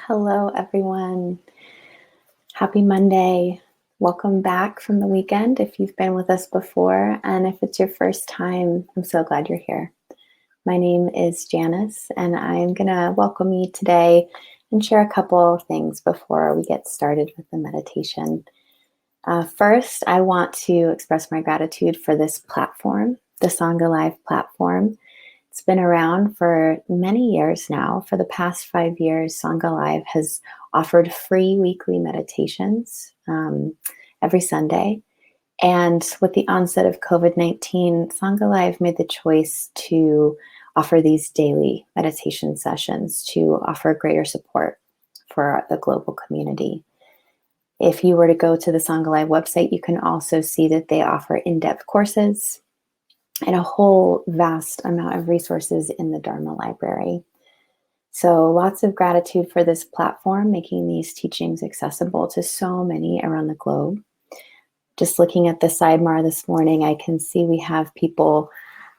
Hello, everyone. Happy Monday. Welcome back from the weekend if you've been with us before, and if it's your first time, I'm so glad you're here. My name is Janice, and I'm going to welcome you today and share a couple of things before we get started with the meditation. First, I want to express my gratitude for this platform, the Sangha Live platform. It's been around for many years now. For the past 5 years, Sangha Live has offered free weekly meditations every Sunday. And with the onset of COVID-19, Sangha Live made the choice to offer these daily meditation sessions to offer greater support for the global community. If you were to go to the Sangha Live website, you can also see that they offer in-depth courses and a whole vast amount of resources in the Dharma library. So lots of gratitude for this platform, making these teachings accessible to so many around the globe. Just looking at the sidebar this morning, I can see we have people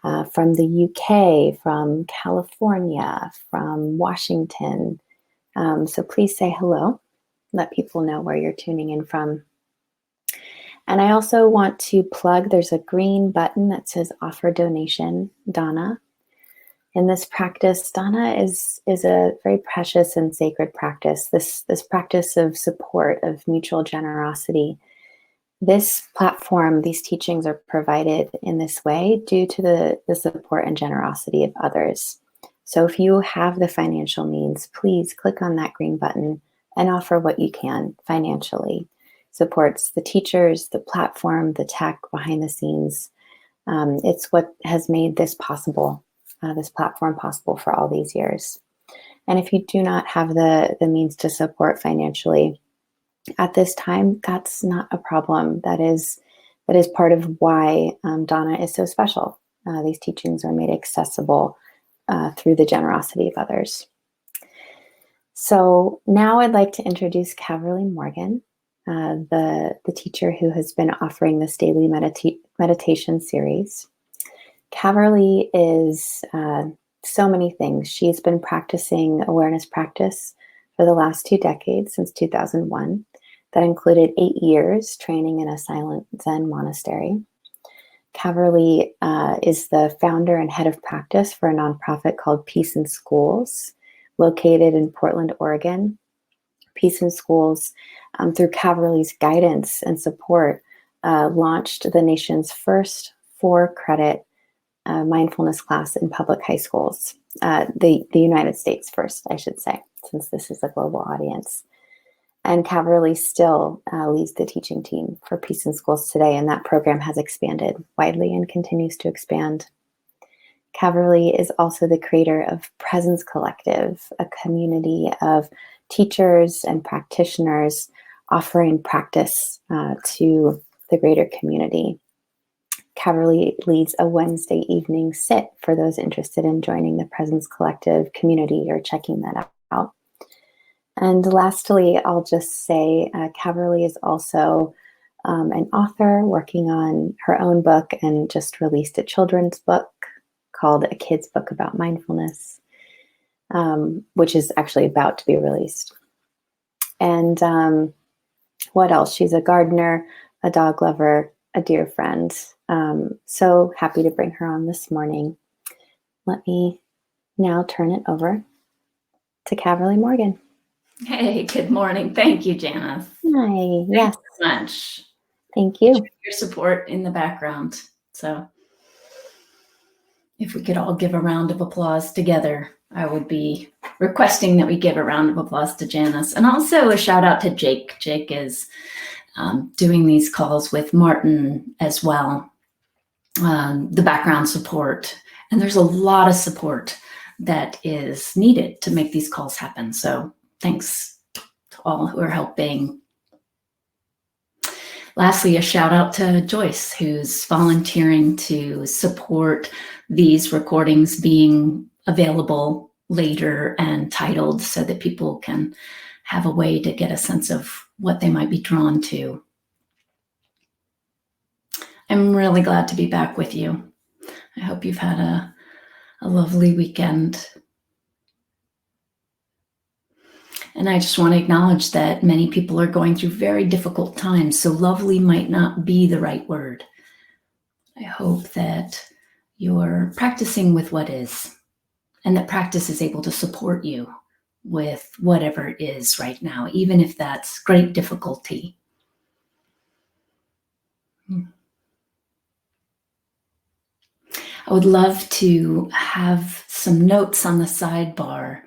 from the UK, from California, from Washington. So please say hello. Let people know where you're tuning in from. And I also want to plug, there's a green button that says offer donation, Dana. In this practice, Dana is a very precious and sacred practice, this practice of support, of mutual generosity. This platform, these teachings are provided in this way due to the support and generosity of others. So if you have the financial means, please click on that green button and offer what you can financially. Supports the teachers, the platform, the tech behind the scenes. It's what has made this possible, this platform possible for all these years. And if you do not have the means to support financially at this time, that's not a problem. That is part of why Dana is so special. These teachings are made accessible through the generosity of others. So now I'd like to introduce Caverly Morgan, the teacher who has been offering this daily meditation series. Caverly is so many things. She's been practicing awareness practice for the last 2 decades, since 2001. That included 8 years training in a silent Zen monastery. Caverly is the founder and head of practice for a nonprofit called Peace in Schools, located in Portland, Oregon. Peace in Schools, through Caverly's guidance and support, launched the nation's first 4-credit mindfulness class in public high schools. The United States first, I should say, since this is a global audience. And Caverly still leads the teaching team for Peace in Schools today, and that program has expanded widely and continues to expand. Caverly is also the creator of Presence Collective, a community of teachers and practitioners offering practice to the greater community. Caverly leads a Wednesday evening sit for those interested in joining the Presence Collective community or checking that out. And lastly, I'll just say Caverly is also an author working on her own book and just released a children's book called A Kid's Book About Mindfulness, which is actually about to be released. And what else? She's a gardener, a dog lover, a dear friend. So happy to bring her on this morning. Let me now turn it over to Caverly Morgan. Hey, good morning. Thank you, Janice. Hi. Yes. Thank you so much. Thank you. Your support in the background. So if we could all give a round of applause together, I would be requesting that we give a round of applause to Janice. And also a shout out to Jake. Jake is doing these calls with Martin as well, the background support. And there's a lot of support that is needed to make these calls happen. So thanks to all who are helping. Lastly, a shout out to Joyce, who's volunteering to support these recordings being available later and titled so that people can have a way to get a sense of what they might be drawn to. I'm really glad to be back with you. I hope you've had a lovely weekend. And I just want to acknowledge that many people are going through very difficult times, so lovely might not be the right word. I hope that you're practicing with what is, and that practice is able to support you with whatever it is right now, even if that's great difficulty. I would love to have some notes on the sidebar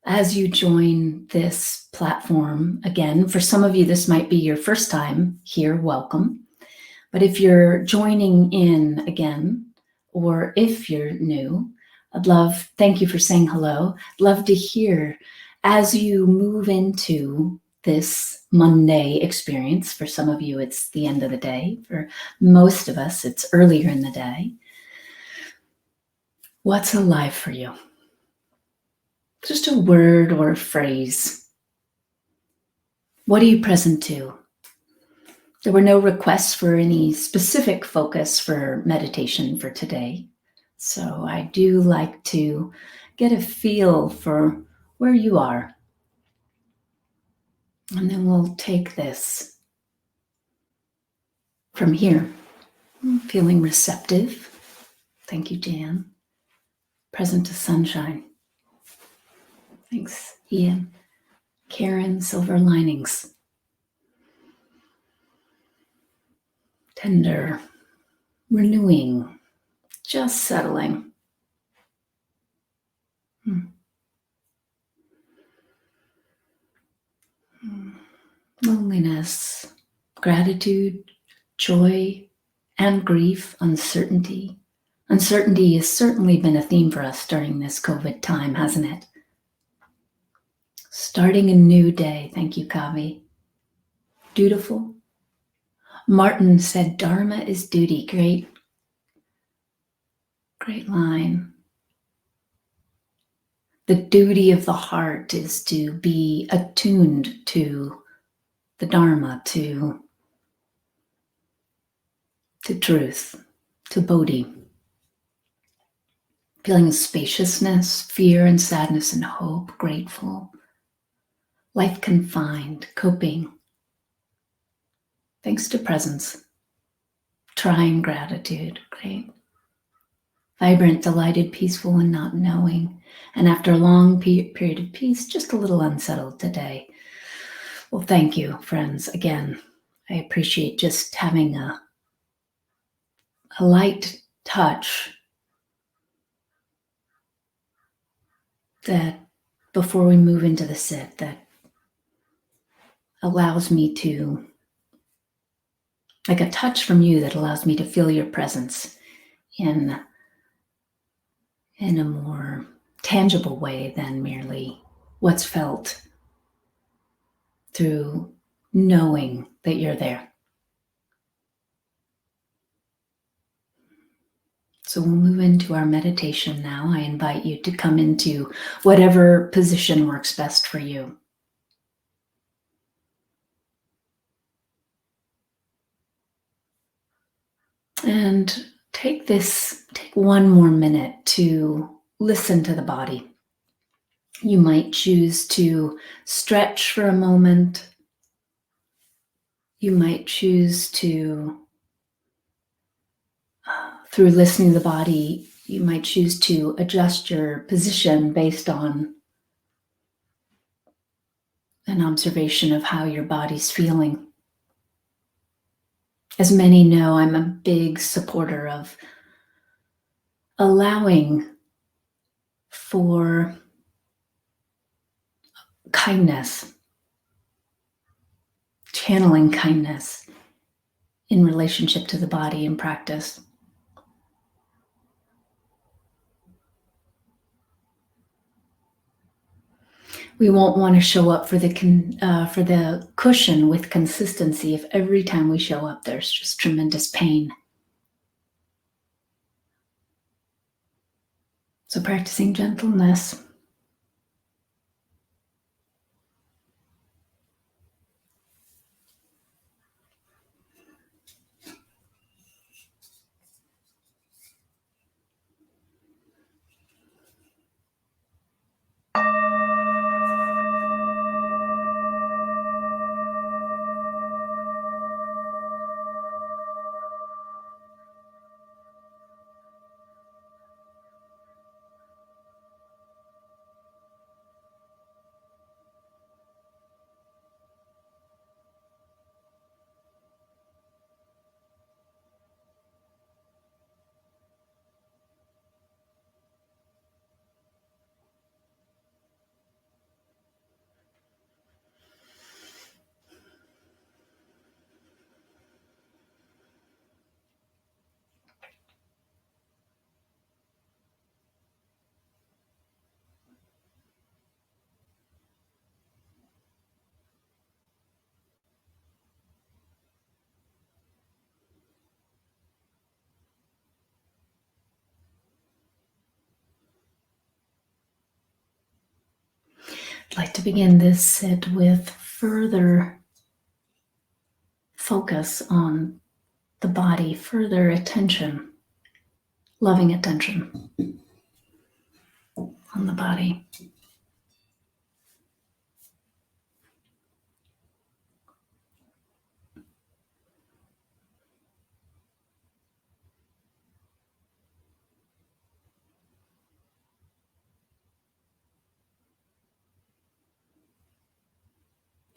as you join this platform. Again, for some of you, this might be your first time here, welcome. But if you're joining in again, or if you're new, thank you for saying hello. I'd love to hear as you move into this Monday experience. For some of you, it's the end of the day. For most of us, it's earlier in the day. What's alive for you? Just a word or a phrase. What are you present to? There were no requests for any specific focus for meditation for today. So I do like to get a feel for where you are. And then we'll take this from here. Feeling receptive. Thank you, Jan. Present to sunshine. Thanks, Ian. Karen, silver linings. Tender, renewing, just settling. Loneliness, gratitude, joy, and grief, uncertainty. Uncertainty has certainly been a theme for us during this COVID time, hasn't it? Starting a new day. Thank you, Kavi. Dutiful. Martin said, Dharma is duty. Great line. The duty of the heart is to be attuned to the Dharma, to truth, to Bodhi. Feeling of spaciousness, fear and sadness and hope, grateful. Life confined, coping. Thanks to presence. Trying gratitude, great. Vibrant, delighted, peaceful, and not knowing. And after a long period of peace, just a little unsettled today. Well, thank you, friends. Again, I appreciate just having a light touch that before we move into the sit, that allows me to, like a touch from you that allows me to feel your presence in a more tangible way than merely what's felt through knowing that you're there. So we'll move into our meditation now. I invite you to come into whatever position works best for you. And take one more minute to listen to the body. You might choose to stretch for a moment. You might choose to, through listening to the body, you might choose to adjust your position based on an observation of how your body's feeling. As many know, I'm a big supporter of allowing for kindness, channeling kindness in relationship to the body in practice. We won't want to show up for the cushion with consistency if every time we show up there's just tremendous pain. So practicing gentleness. I'd like to begin this sit with further focus on the body, further attention, loving attention on the body.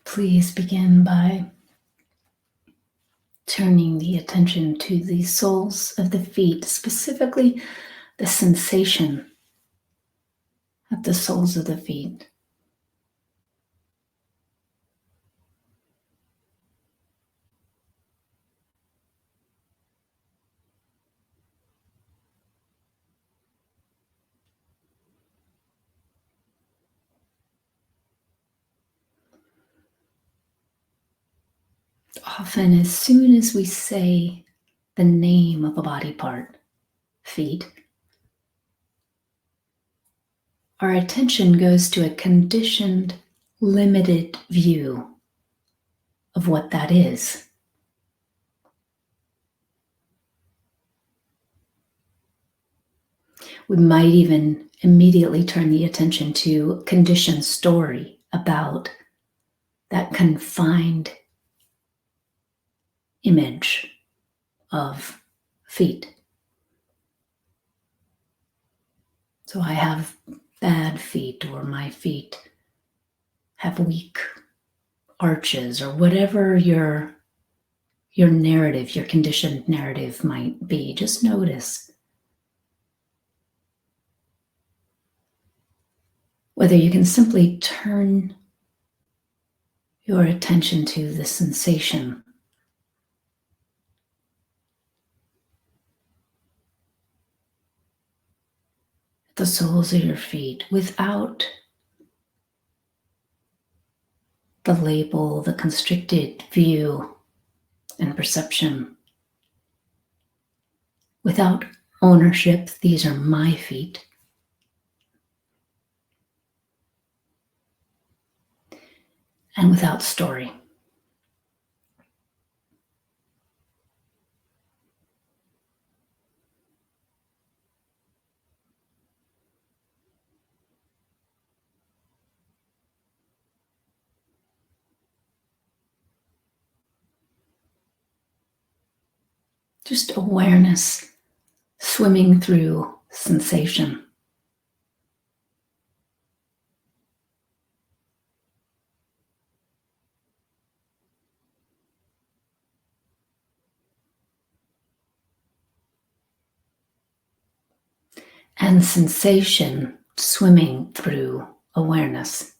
Please begin by turning the attention to the soles of the feet, specifically the sensation of the soles of the feet. Often, as soon as we say the name of a body part, feet, our attention goes to a conditioned, limited view of what that is. We might even immediately turn the attention to a conditioned story about that confined image of feet. So I have bad feet, or my feet have weak arches, or whatever your narrative, your conditioned narrative might be. Just notice whether you can simply turn your attention to the sensation. The soles of your feet without the label, the constricted view and perception. Without ownership, these are my feet. And without story. Just awareness swimming through sensation. And sensation swimming through awareness.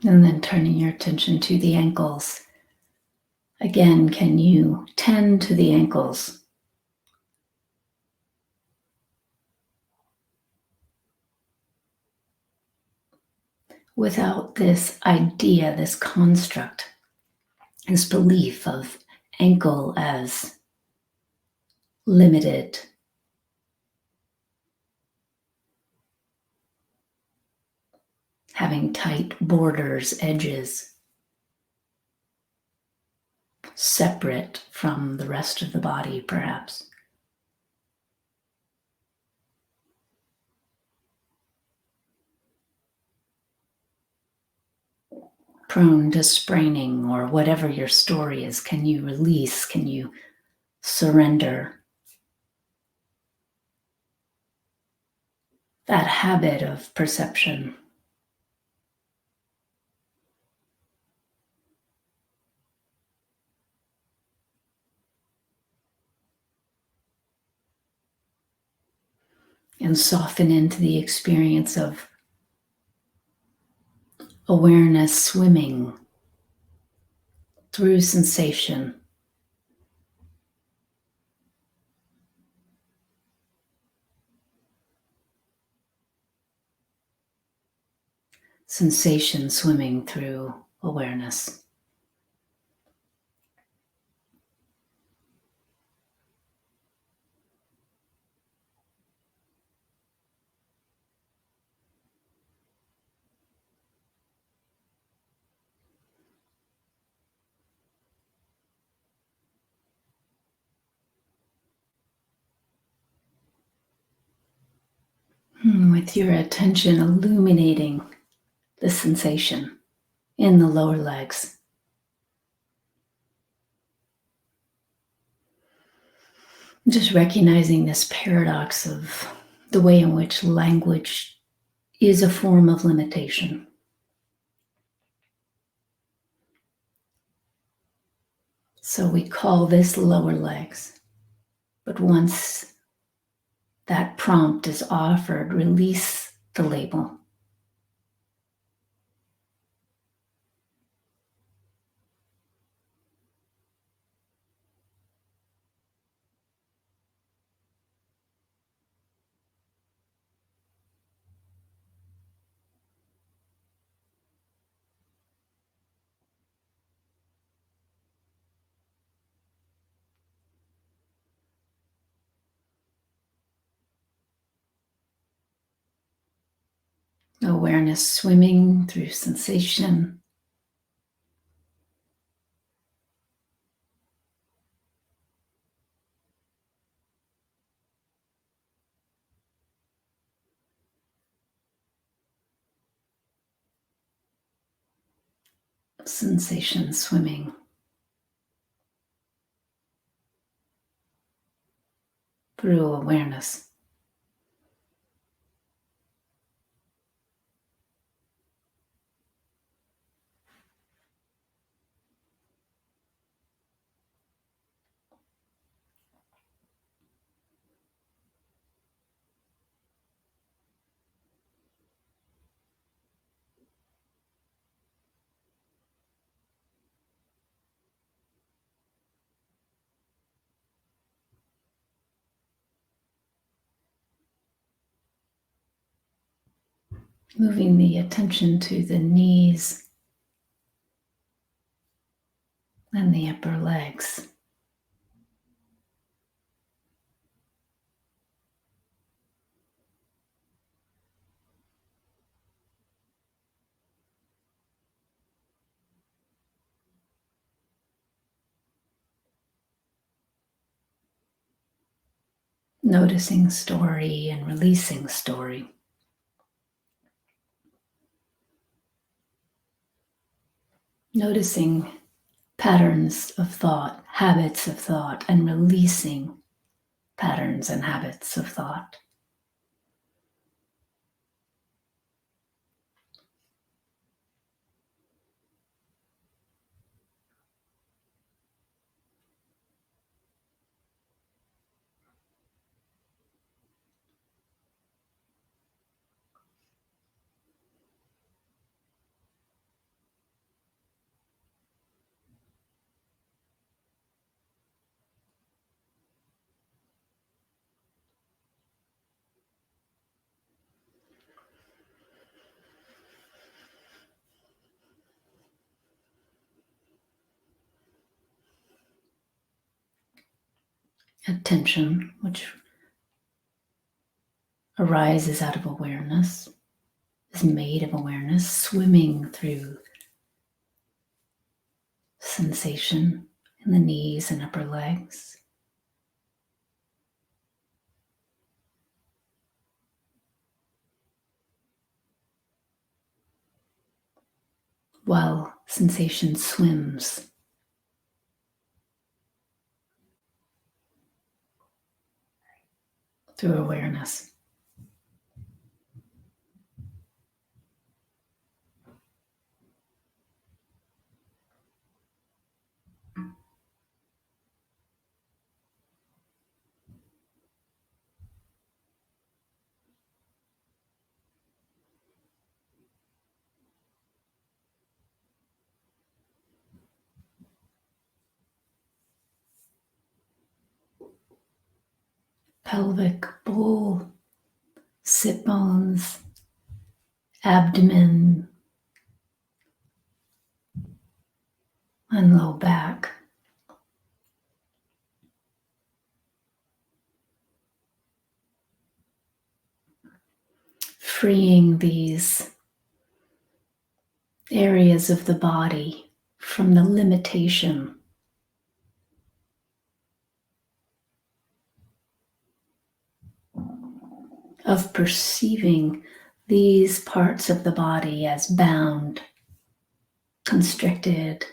And then turning your attention to the ankles. Again, can you tend to the ankles? Without this idea, this construct, this belief of ankle as limited, having tight borders, edges, separate from the rest of the body, perhaps. Prone to spraining, or whatever your story is, can you release? Can you surrender? that habit of perception. And soften into the experience of awareness swimming through sensation. Sensation swimming through awareness. With your attention illuminating the sensation in the lower legs. Just recognizing this paradox of the way in which language is a form of limitation. So we call this lower legs, but once that prompt is offered, release the label. Awareness swimming through sensation. Sensation swimming through awareness. Moving the attention to the knees and the upper legs. Noticing story and releasing story. Noticing patterns of thought, habits of thought, and releasing patterns and habits of thought. Attention, which arises out of awareness, is made of awareness, swimming through sensation in the knees and upper legs. While sensation swims through awareness. pelvic bowl, sit bones, abdomen, and low back. Freeing these areas of the body from the limitation of perceiving these parts of the body as bound, constricted,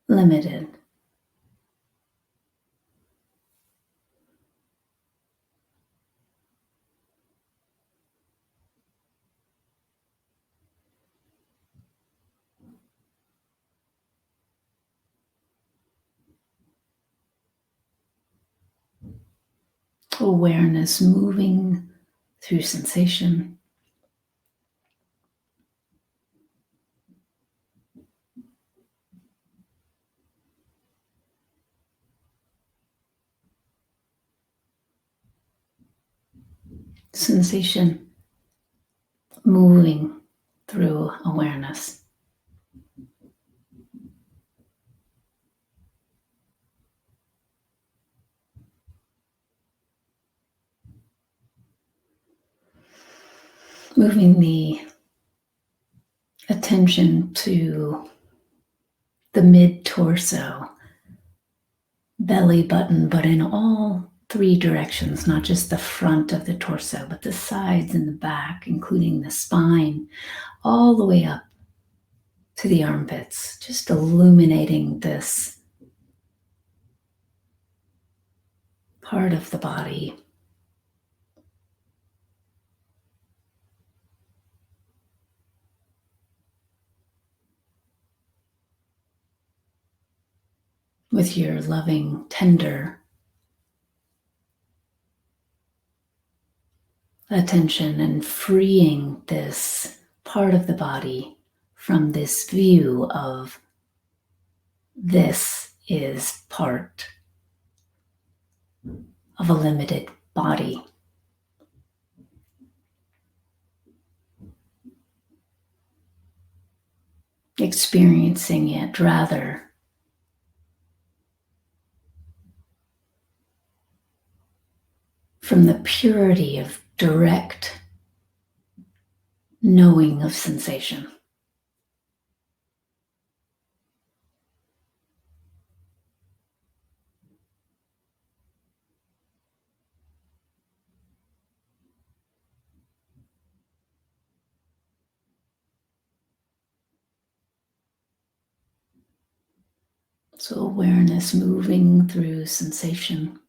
limited. Awareness moving through sensation. Sensation moving through awareness. Moving the attention to the mid-torso, belly button, but in all three directions, not just the front of the torso, but the sides and the back, including the spine, all the way up to the armpits, just illuminating this part of the body. With your loving, tender attention and freeing this part of the body from this view of this is part of a limited body. Experiencing it rather from the purity of direct knowing of sensation. So awareness moving through sensation.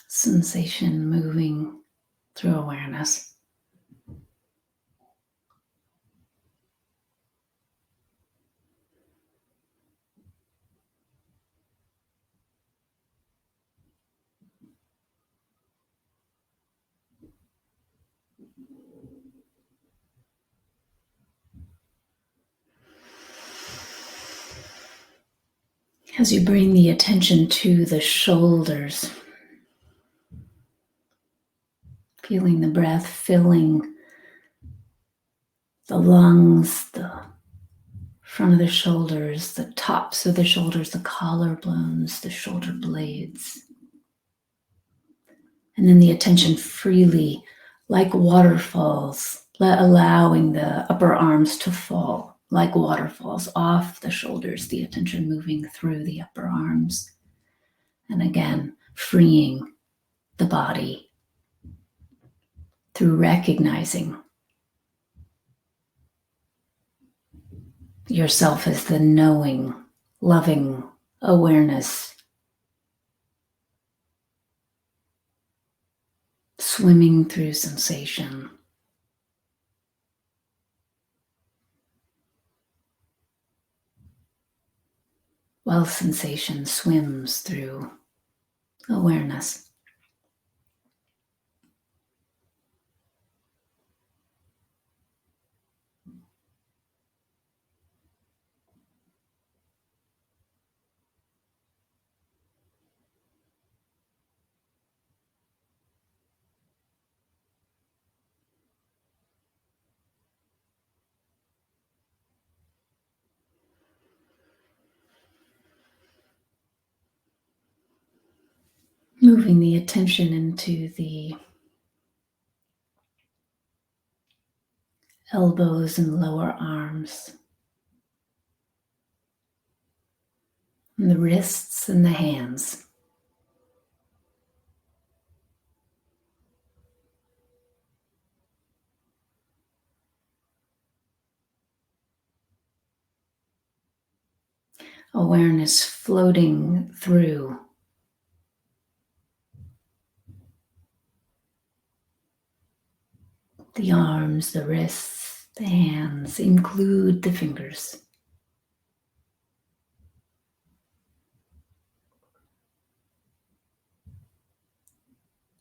Sensation moving through awareness. As you bring the attention to the shoulders, feeling the breath filling the lungs, the front of the shoulders, the tops of the shoulders, the collarbones, the shoulder blades. And then the attention freely, like waterfalls, allowing the upper arms to fall like waterfalls off the shoulders, the attention moving through the upper arms. And again, freeing the body through recognizing yourself as the knowing, loving awareness, swimming through sensation. While sensation swims through awareness. Moving the attention into the elbows and lower arms, and the wrists and the hands. Awareness floating through the arms, the wrists, the hands, include the fingers.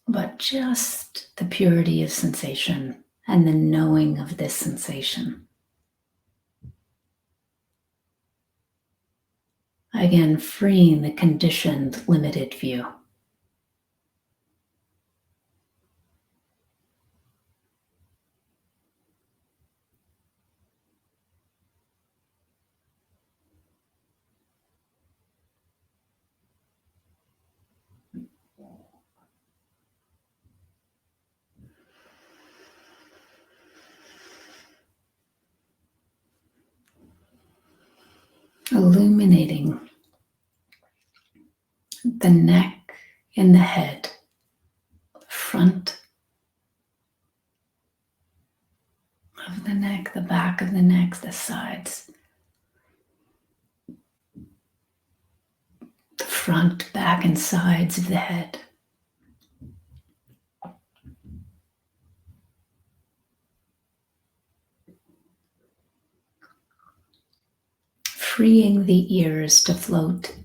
But just the purity of sensation and the knowing of this sensation. Again, freeing the conditioned, limited view. Illuminating the neck and the head, front of the neck, the back of the neck, the sides, the front, back, and sides of the head. Freeing the ears to float.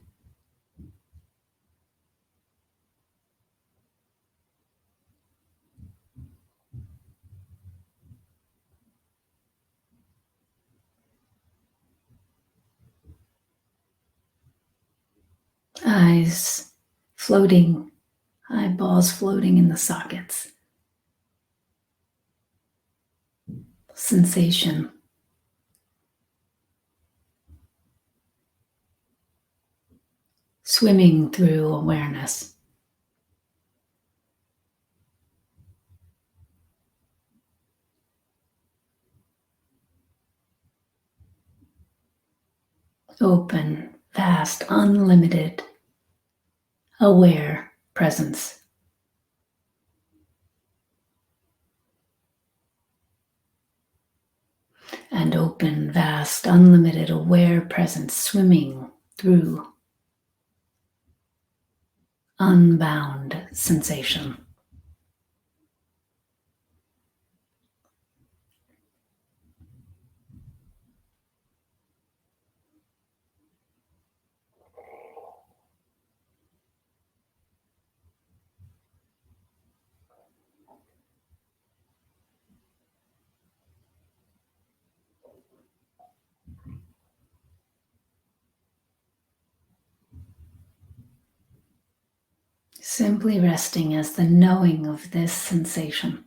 Eyes floating, eyeballs floating in the sockets. Sensation. Swimming through awareness. Open, vast, unlimited, aware presence. And open, vast, unlimited, aware presence swimming through unbound sensation. Simply resting as the knowing of this sensation.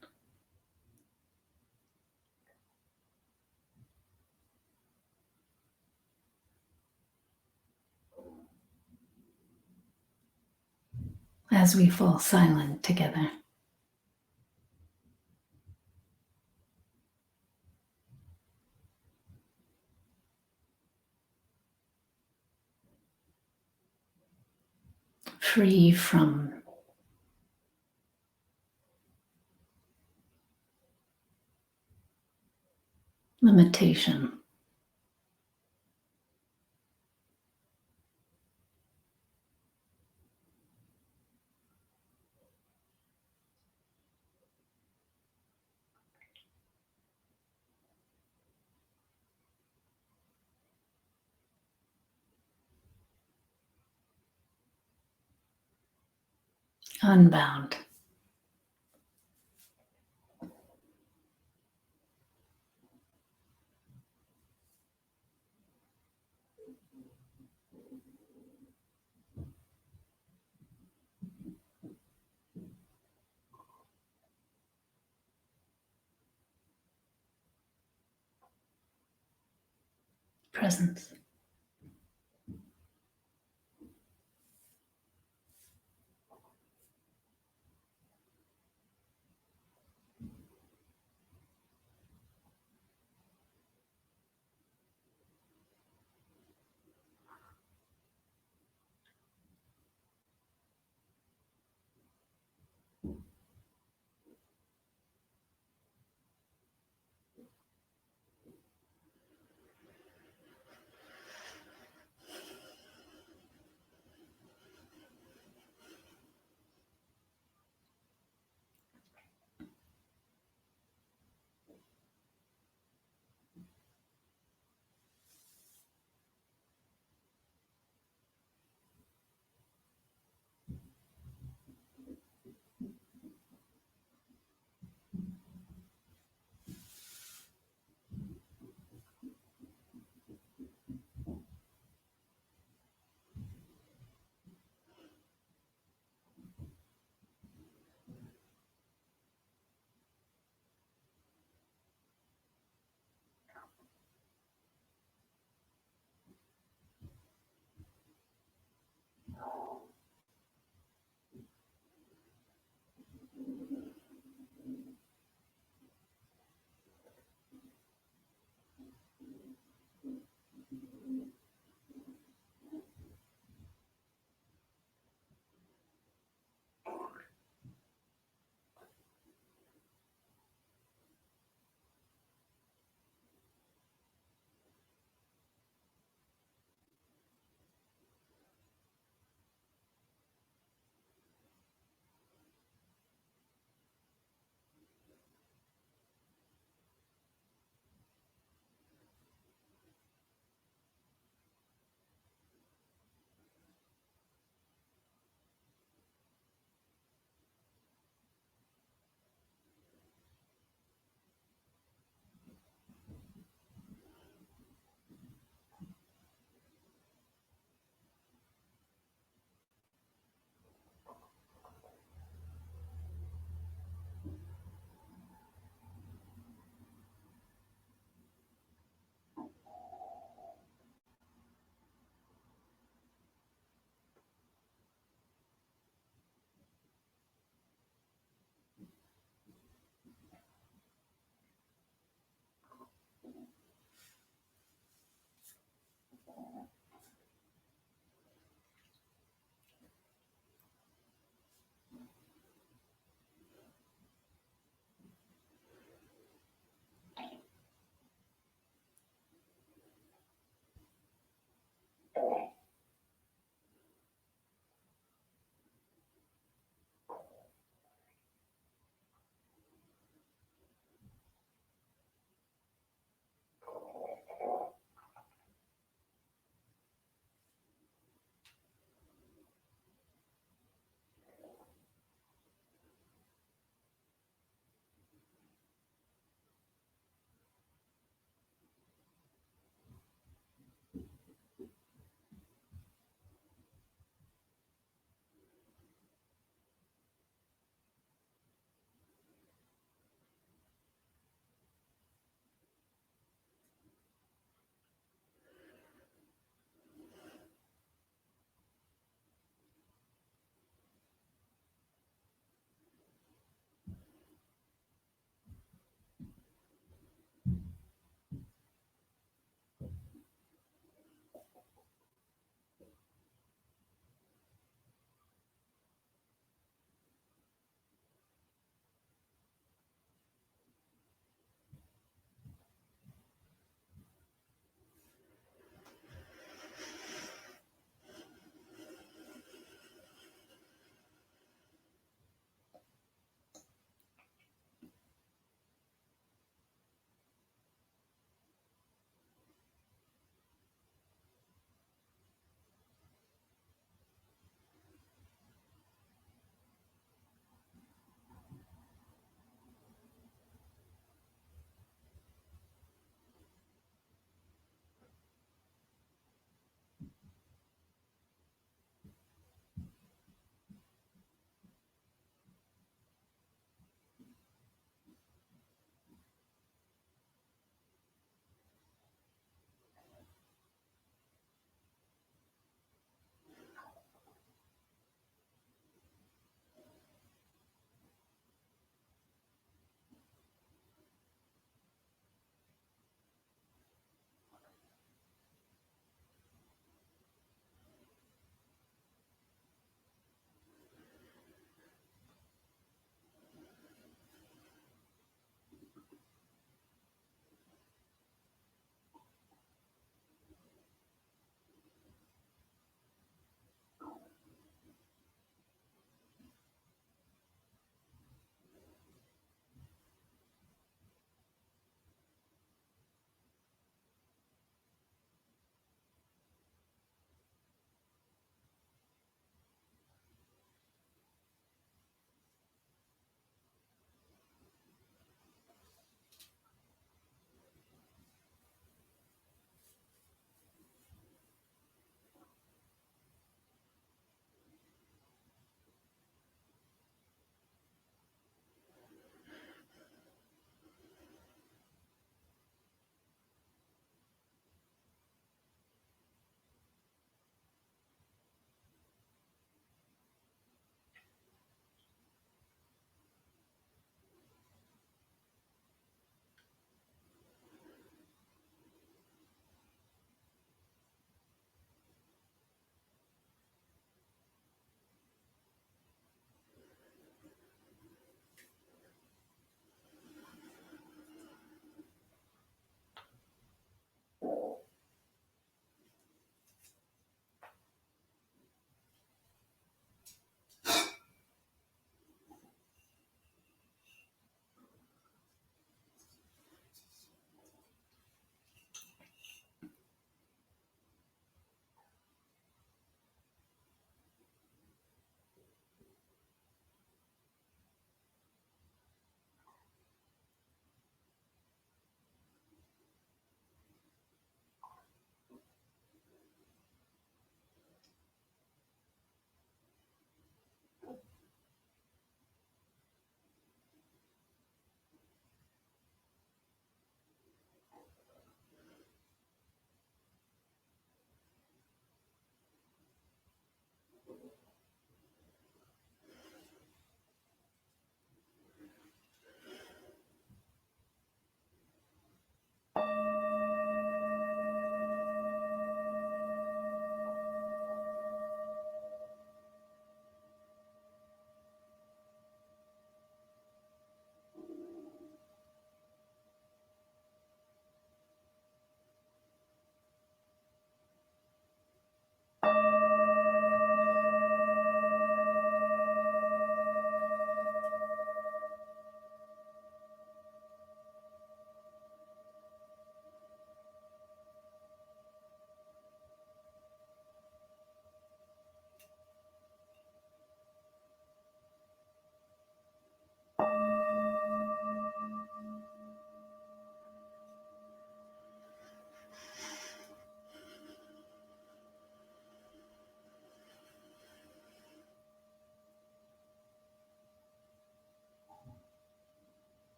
As we fall silent together. Free from limitation. Unbound. Presence.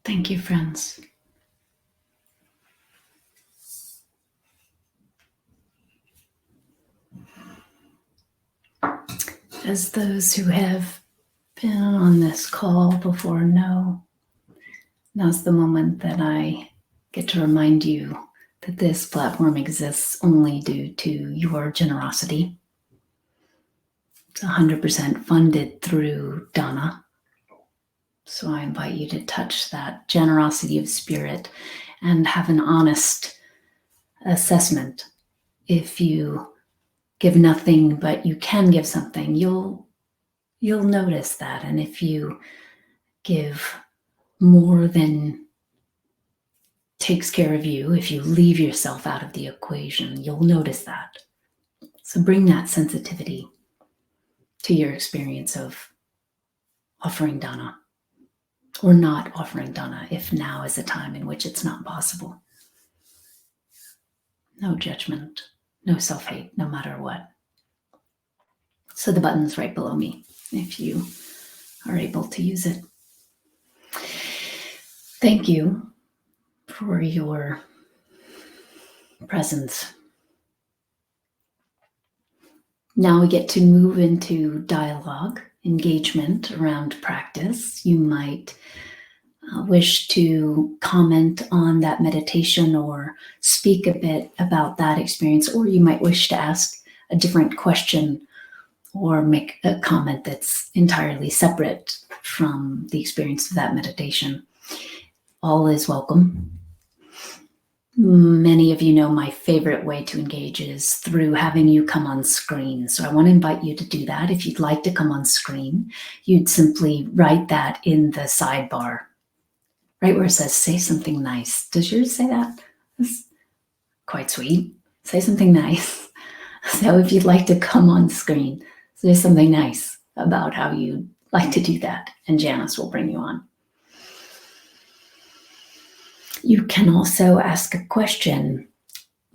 Thank you, friends. As those who have been on this call before know, now's the moment that I get to remind you that this platform exists only due to your generosity. It's 100% funded through Dana. So I invite you to touch that generosity of spirit and have an honest assessment. If you give nothing, but you can give something, you'll notice that. And if you give more than takes care of you, if you leave yourself out of the equation, you'll notice that. So bring that sensitivity to your experience of offering dana or not offering dana, if now is a time in which it's not possible. No judgment, no self-hate, no matter what. So the button's right below me if you are able to use it. Thank you for your presence. Now we get to move into dialogue, engagement around practice. You might wish to comment on that meditation or speak a bit about that experience, or you might wish to ask a different question or make a comment that's entirely separate from the experience of that meditation. All is welcome. Many of you know my favorite way to engage is through having you come on screen. So I want to invite you to do that. If you'd like to come on screen, you'd simply write that in the sidebar, right where it says, say something nice. Does yours say that? That's quite sweet. Say something nice. So if you'd like to come on screen, say something nice about how you'd like to do that, and Janice will bring you on. You can also ask a question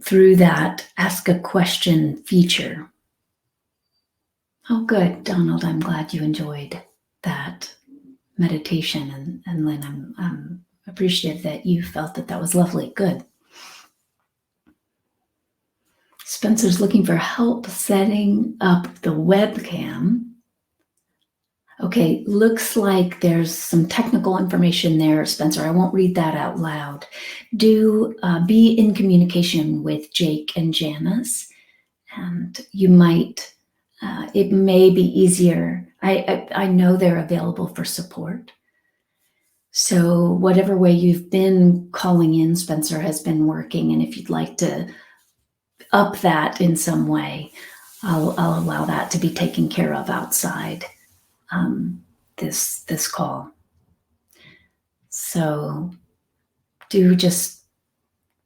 through that Ask a Question feature. Oh, good, Donald. I'm glad you enjoyed that meditation. And Lynn, I'm appreciative that you felt that that was lovely. Good. Spencer's looking for help setting up the webcam. Okay, looks like there's some technical information there, Spencer. I won't read that out loud. Do be in communication with Jake and Janice, and you might, it may be easier. I know they're available for support. So whatever way you've been calling in, Spencer, has been working, and if you'd like to up that in some way, I'll allow that to be taken care of outside this call. So do just,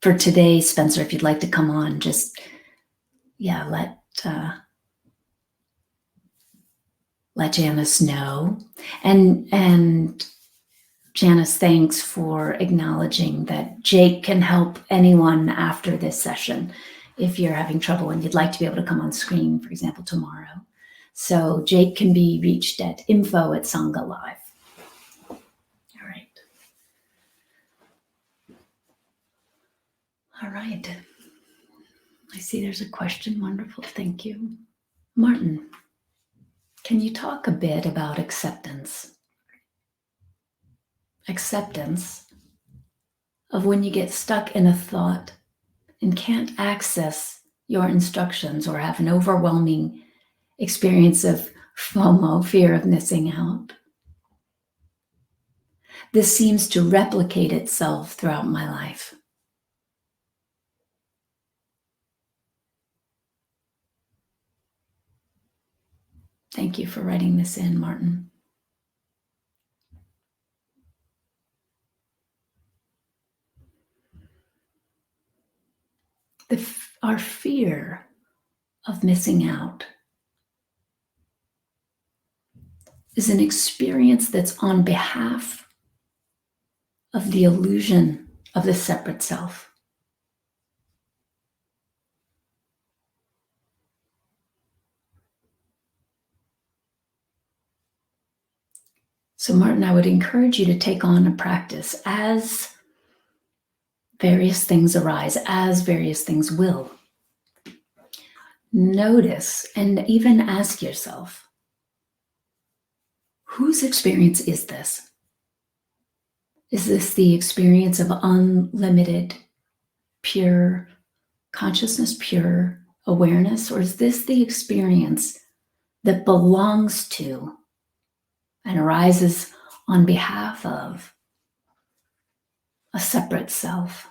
for today, Spencer, if you'd like to come on, just, let Janice know. And Janice, thanks for acknowledging that Jake can help anyone after this session if you're having trouble and you'd like to be able to come on screen, for example, tomorrow. So Jake can be reached at info@Sangha Live. All right. All right. I see there's a question. Wonderful. Thank you. Martin, can you talk a bit about acceptance? Acceptance of when you get stuck in a thought and can't access your instructions or have an overwhelming experience of FOMO, fear of missing out. This seems to replicate itself throughout my life. Thank you for writing this in, Martin. Our fear of missing out is an experience that's on behalf of the illusion of the separate self. So, Martin, I would encourage you to take on a practice as various things arise, as various things will. Notice and even ask yourself, whose experience is this? Is this the experience of unlimited, pure consciousness, pure awareness? Or is this the experience that belongs to and arises on behalf of a separate self?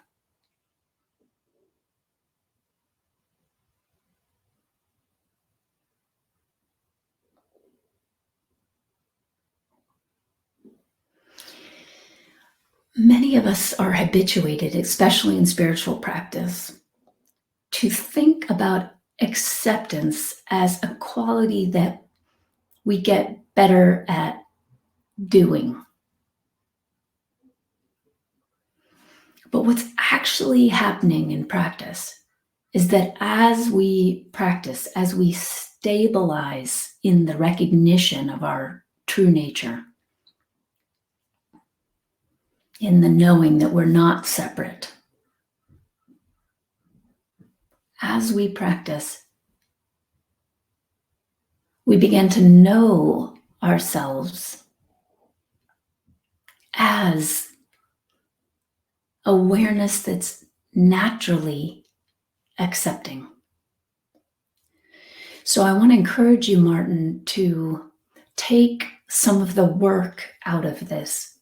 Many of us are habituated, especially in spiritual practice, to think about acceptance as a quality that we get better at doing. But what's actually happening in practice is that as we practice, as we stabilize in the recognition of our true nature, in the knowing that we're not separate, as we practice, we begin to know ourselves as awareness that's naturally accepting. So I want to encourage you, Martin, to take some of the work out of this.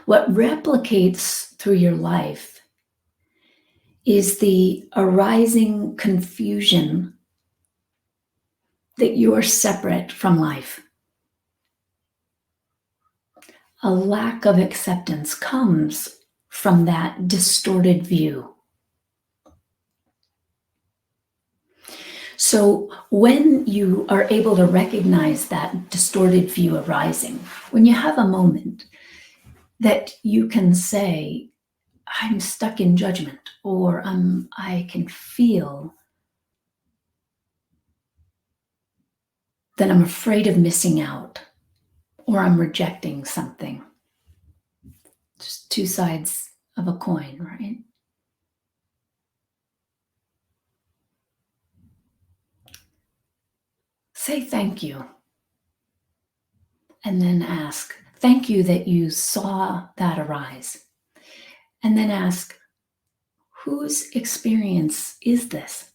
What replicates through your life is the arising confusion that you are separate from life. A lack of acceptance comes from that distorted view. So when you are able to recognize that distorted view arising, when you have a moment that you can say, I'm stuck in judgment, or I can feel that I'm afraid of missing out, or I'm rejecting something. Just two sides of a coin, right? Say thank you. And then ask, thank you that you saw that arise. And then ask, whose experience is this?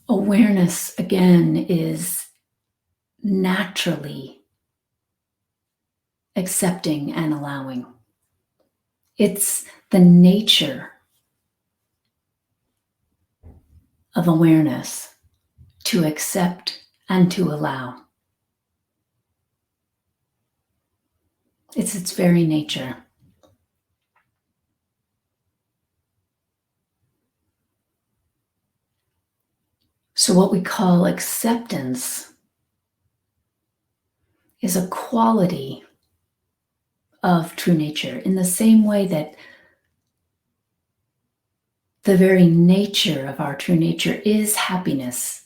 Awareness, again, is naturally accepting and allowing. It's the nature of awareness to accept and to allow. It's its very nature. So what we call acceptance is a quality of true nature, in the same way that the very nature of our true nature is happiness,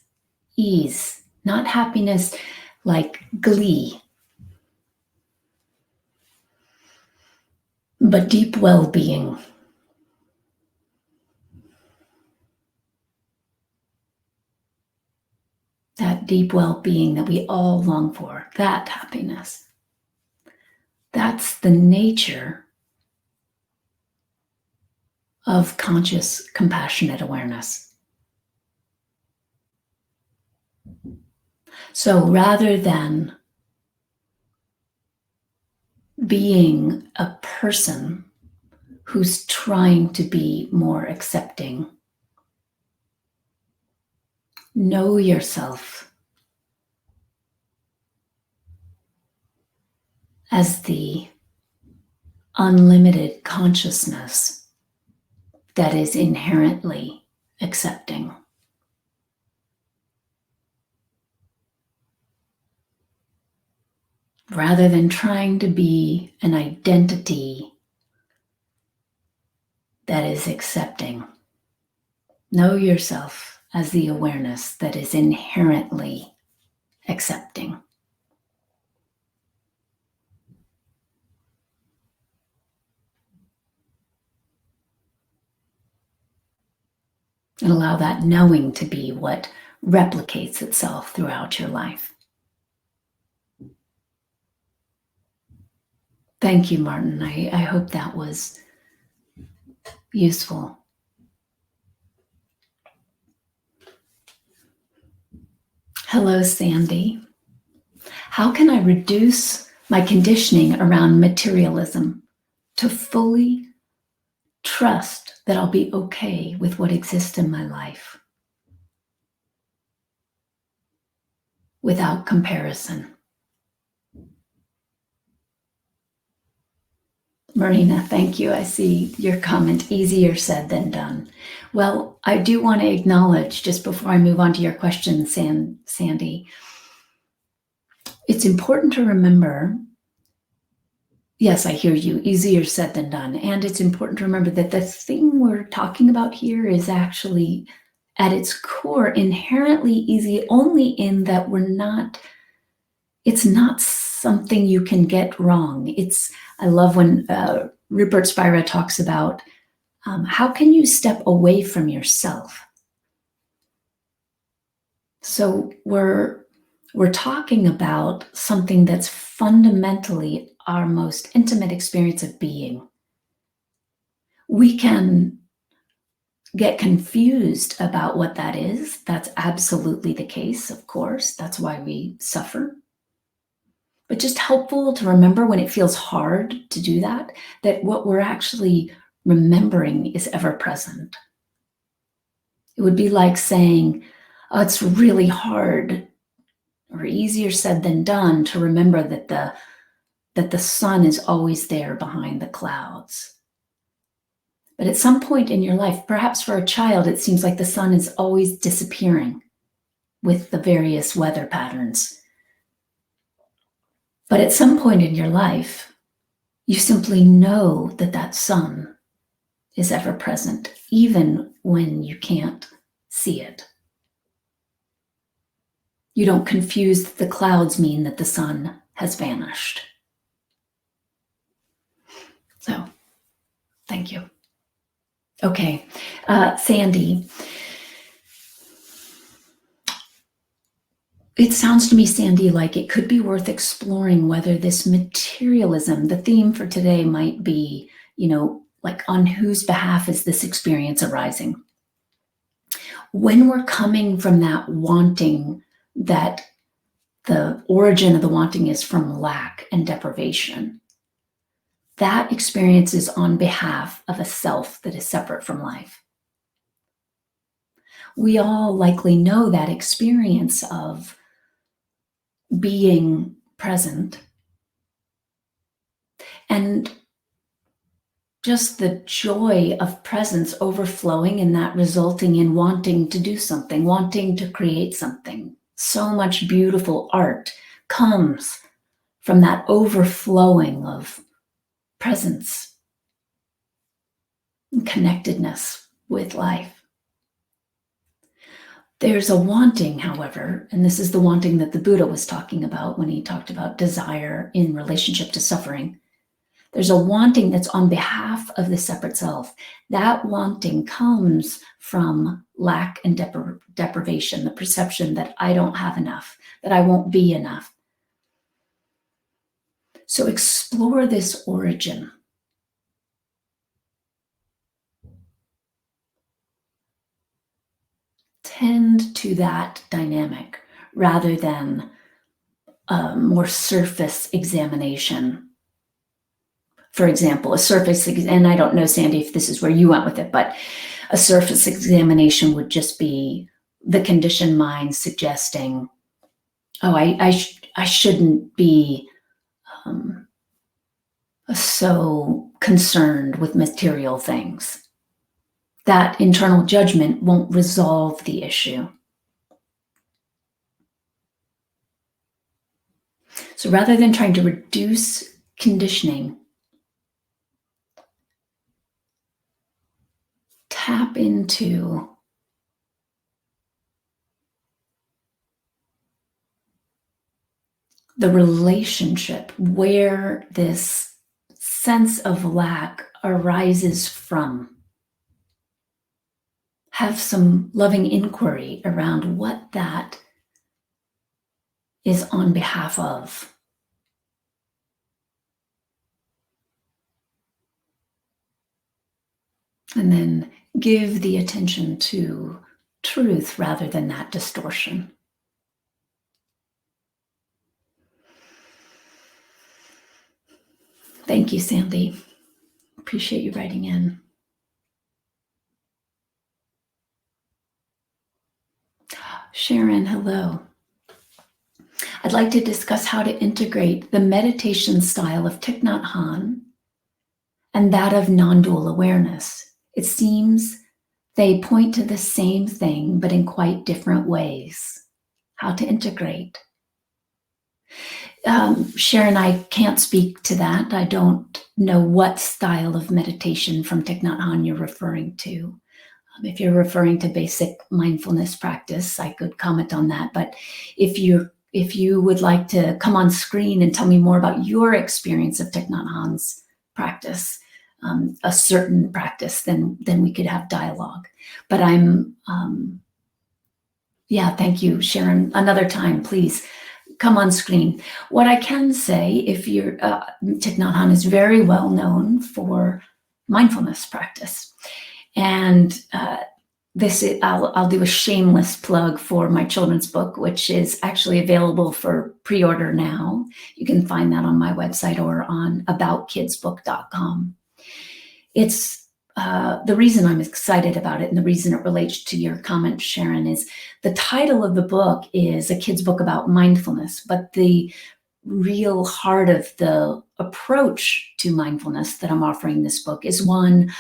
ease, not happiness like glee, but deep well-being. That deep well-being that we all long for, that happiness. That's the nature of conscious, compassionate awareness. So rather than being a person who's trying to be more accepting, know yourself as the unlimited consciousness that is inherently accepting. Rather than trying to be an identity that is accepting. Know yourself as the awareness that is inherently accepting. And allow that knowing to be what replicates itself throughout your life. Thank you, Martin. I hope that was useful. Hello, Sandy. How can I reduce my conditioning around materialism to fully trust that I'll be okay with what exists in my life without comparison? Marina, thank you. I see your comment. Easier said than done. Well, I do want to acknowledge, just before I move on to your question, Sandy, it's important to remember, yes, I hear you, easier said than done. And it's important to remember that the thing we're talking about here is actually, at its core, inherently easy, only in that it's not something you can get wrong. I love when Rupert Spira talks about how can you step away from yourself? So we're talking about something that's fundamentally our most intimate experience of being. We can get confused about what that is. That's absolutely the case, of course. That's why we suffer. But just helpful to remember when it feels hard to do that what we're actually remembering is ever present. It would be like saying, oh, it's really hard, or easier said than done, to remember that the sun is always there behind the clouds. But at some point in your life, perhaps for a child, it seems like the sun is always disappearing with the various weather patterns. But at some point in your life, you simply know that sun is ever present, even when you can't see it. You don't confuse that the clouds mean that the sun has vanished. So, thank you. Okay, Sandy. It sounds to me, Sandy, like it could be worth exploring whether this materialism, the theme for today might be, like on whose behalf is this experience arising? When we're coming from that wanting, that the origin of the wanting is from lack and deprivation, that experience is on behalf of a self that is separate from life. We all likely know that experience of being present and just the joy of presence overflowing and that resulting in wanting to do something, wanting to create something. So much beautiful art comes from that overflowing of presence and connectedness with life. There's a wanting, however, and this is the wanting that the Buddha was talking about when he talked about desire in relationship to suffering. There's a wanting that's on behalf of the separate self. That wanting comes from lack and deprivation, the perception that I don't have enough, that I won't be enough. So explore this origin. Tend to that dynamic rather than a more surface examination. For example, and I don't know, Sandy, if this is where you went with it, but a surface examination would just be the conditioned mind suggesting, oh, I shouldn't be so concerned with material things. That internal judgment won't resolve the issue. So rather than trying to reduce conditioning, tap into the relationship where this sense of lack arises from. Have some loving inquiry around what that is on behalf of. And then give the attention to truth rather than that distortion. Thank you, Sandy. Appreciate you writing in. Sharon, hello. I'd like to discuss how to integrate the meditation style of Thich Nhat Hanh and that of non-dual awareness. It seems they point to the same thing, but in quite different ways. How to integrate. Sharon, I can't speak to that. I don't know what style of meditation from Thich Nhat Hanh you're referring to. If you're referring to basic mindfulness practice, I could comment on that. But if you would like to come on screen and tell me more about your experience of Thich Nhat Hanh's practice, a certain practice, then we could have dialogue. But thank you, Sharon. Another time, please come on screen. What I can say, if you're, Thich Nhat Hanh is very well known for mindfulness practice. And I'll do a shameless plug for my children's book, which is actually available for pre-order now. You can find that on my website or on aboutkidsbook.com. It's the reason I'm excited about it and the reason it relates to your comment, Sharon, is the title of the book is A Kid's Book About Mindfulness, but the real heart of the approach to mindfulness that I'm offering in this book is one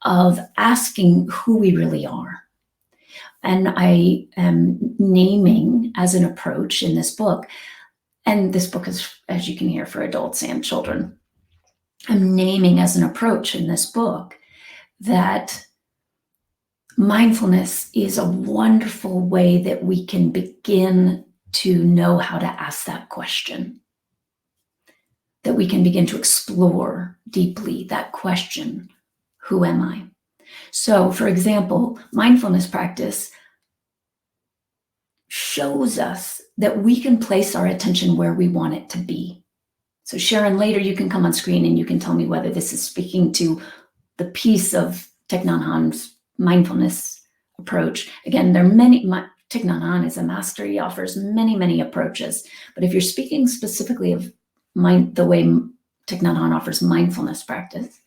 of asking who we really are. And I am naming as an approach in this book, and this book is, as you can hear, for adults and children. I'm naming as an approach in this book that mindfulness is a wonderful way that we can begin to know how to ask that question, that we can begin to explore deeply that question. Who am I? So, for example, mindfulness practice shows us that we can place our attention where we want it to be. So, Sharon, later you can come on screen and you can tell me whether this is speaking to the piece of Thich Nhat Hanh's mindfulness approach. Again, there are many. Thich Nhat Hanh is a master. He offers many, many approaches. But if you're speaking specifically of the way Thich Nhat Hanh offers mindfulness practice,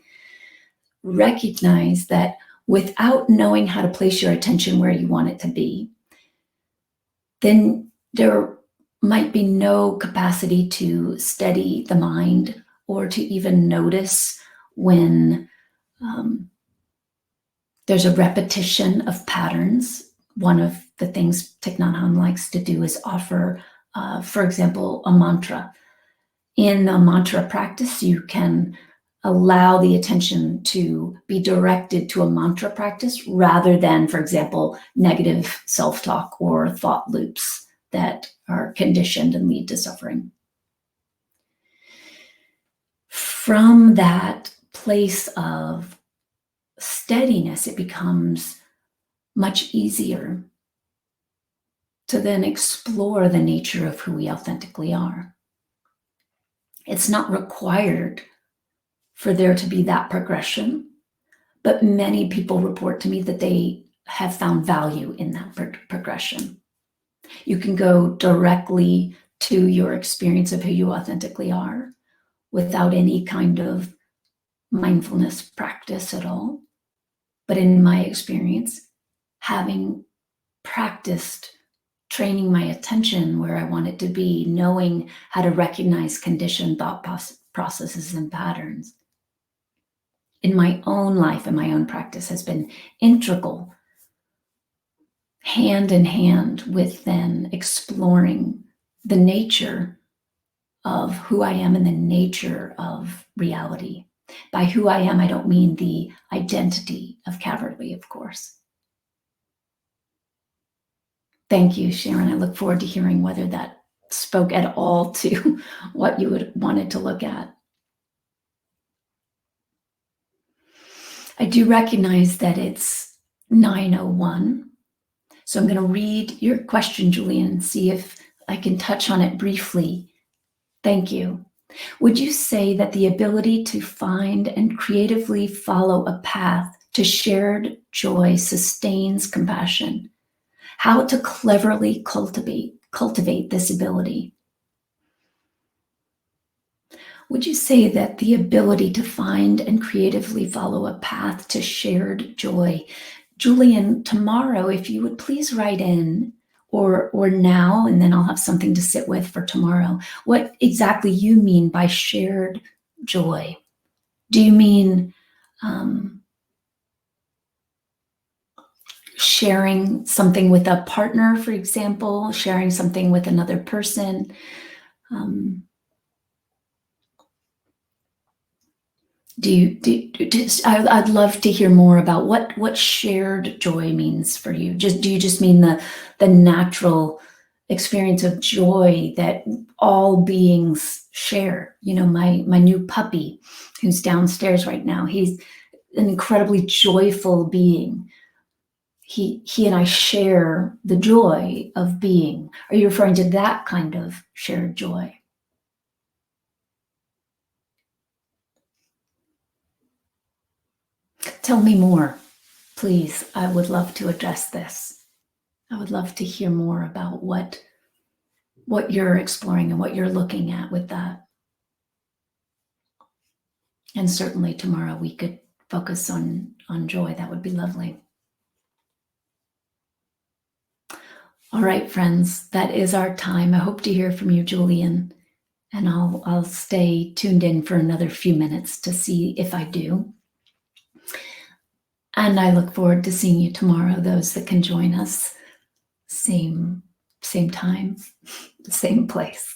recognize that without knowing how to place your attention where you want it to be, then there might be no capacity to steady the mind or to even notice when there's a repetition of patterns. One of the things Thich Nhat Hanh likes to do is offer, for example, a mantra. In a mantra practice, you can allow the attention to be directed to a mantra practice rather than, for example, negative self-talk or thought loops that are conditioned and lead to suffering. From that place of steadiness, it becomes much easier to then explore the nature of who we authentically are. It's not required for there to be that progression, but many people report to me that they have found value in that progression. You can go directly to your experience of who you authentically are without any kind of mindfulness practice at all. But in my experience, having practiced training my attention where I want it to be, knowing how to recognize conditioned thought processes and patterns, in my own life and my own practice has been integral, hand in hand with then exploring the nature of who I am and the nature of reality. By who I am, I don't mean the identity of Caverly, of course. Thank you, Sharon. I look forward to hearing whether that spoke at all to what you would wanted to look at. I do recognize that it's 9:01. So I'm going to read your question, Julian, and see if I can touch on it briefly. Thank you. Would you say that the ability to find and creatively follow a path to shared joy sustains compassion? How to cleverly cultivate this ability? Would you say that the ability to find and creatively follow a path to shared joy? Julian, tomorrow, if you would please write in, or now, and then I'll have something to sit with for tomorrow, what exactly you mean by shared joy. Do you mean sharing something with a partner, for example, sharing something with another person? I'd love to hear more about what shared joy means for you. Do you just mean the natural experience of joy that all beings share? You know, my new puppy who's downstairs right now, he's an incredibly joyful being. He and I share the joy of being. Are you referring to that kind of shared joy? Tell me more, please. I would love to address this. I would love to hear more about what you're exploring and what you're looking at with that. And certainly tomorrow we could focus on joy. That would be lovely. All right, friends, that is our time. I hope to hear from you, Julian, and I'll stay tuned in for another few minutes to see if I do. And I look forward to seeing you tomorrow, those that can join us. Same time, same place.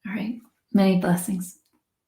All right. Many blessings.